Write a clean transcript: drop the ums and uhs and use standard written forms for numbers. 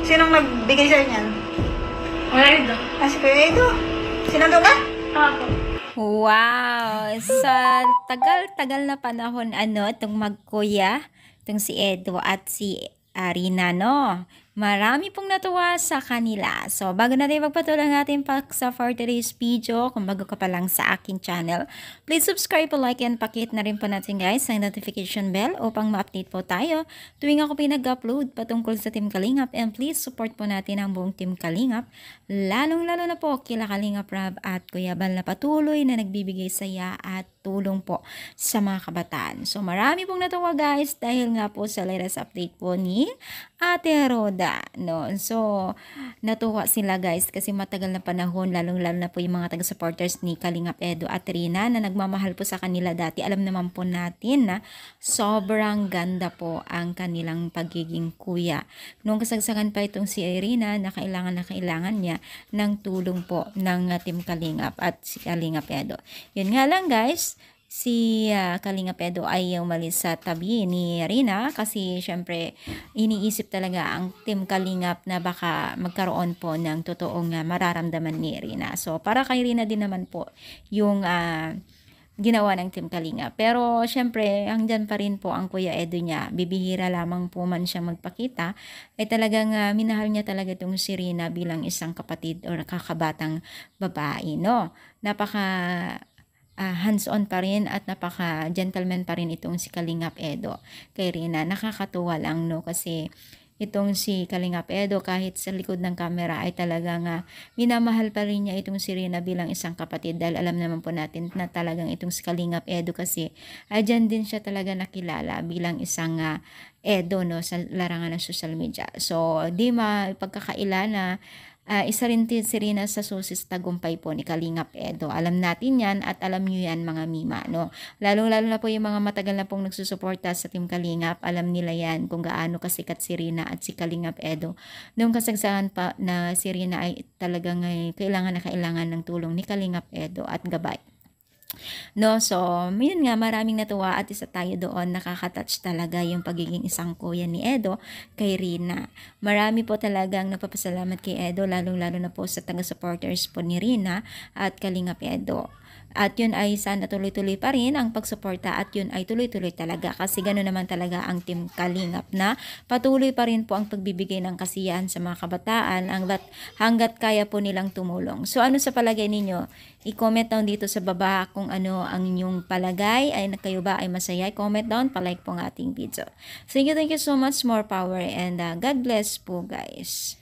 Sinong nagbigay sa'yo niyan? Wala ito. Si Kuya Edo. Sinundo ka? Ako. Wow! Sa tagal-tagal na panahon, itong magkuya, itong si Edo at si Rina, no? Marami pong natuwa sa kanila. So, bago natin magpatuloy ng ating paksa for today's video, kung bago ka pa lang sa aking channel, please subscribe, like, and pakit na rin po natin guys ang notification bell upang ma-update po tayo tuwing ako pinag-upload patungkol sa Team Kalingap. And please support po natin ang buong Team Kalingap, lalong-lalo na po kila Kalingap Rab at Kuya Bal na patuloy na nagbibigay saya at tulong po sa mga kabataan. So, marami pong natuwa guys dahil nga po sa latest update po ni Ate Roda, no? So, natuwa sila guys kasi matagal na panahon, lalong-lalo na po yung mga taga-supporters ni Kalingap Edo at Rina na nagmamahal po sa kanila dati. Alam naman po natin na sobrang ganda po ang kanilang pagiging kuya. Noong kasagsagan pa itong si Rina na kailangan niya ng tulong po ng Team Kalingap at si Kalingap Edo. Yun nga lang guys, si Kalingap Edo ay umalis sa tabi ni Rina kasi syempre iniisip talaga ang Team Kalingap na baka magkaroon po ng totoong mararamdaman ni Rina. So para kay Rina din naman po yung ginawa ng Team Kalingap. Pero syempre hanggang pa rin po ang Kuya Edo niya. Bibihira lamang po man siya magpakita ay talagang minahal niya talaga itong si Rina bilang isang kapatid o kakabatang babae, no? Napaka hands-on pa rin at napaka-gentleman pa rin itong si Kalingap Edo kay Rina. Nakakatuwa lang, no? Kasi itong si Kalingap Edo kahit sa likod ng camera ay talagang minamahal pa rin niya itong si Rina bilang isang kapatid dahil alam naman po natin na talagang itong si Kalingap Edo kasi dyan din siya talaga nakilala bilang isang Edo, no, sa larangan ng social media. So, di mapagkakaila na isa rin si Rina sa susis tagumpay po ni Kalingap Edo. Alam natin yan at alam nyo yan mga mima, no? Lalo-lalo na po yung mga matagal na pong nagsusuporta sa Team Kalingap. Alam nila yan kung gaano kasikat si Rina at si Kalingap Edo. Noong kasagsagan pa na si Rina ay talagang kailangan na kailangan ng tulong ni Kalingap Edo at gabay. No, so, yun nga, maraming natuwa at isa tayo doon, nakaka-touch talaga yung pagiging isang kuya ni Edo kay Rina. Marami po talagang napapasalamat kay Edo, lalong-lalo na po sa taga-supporters po ni Rina at Kalingap Edo. At yun ay sana tuloy-tuloy pa rin ang pagsuporta at yun ay tuloy-tuloy talaga kasi gano'n naman talaga ang Team Kalingap na patuloy pa rin po ang pagbibigay ng kasiyahan sa mga kabataan hanggat kaya po nilang tumulong. So ano sa palagay ninyo? I-comment down dito sa baba kung ano ang inyong palagay, ay kayo ba ay masaya? I-comment down, palike po ang ating video. Thank you so much, more power and God bless po guys.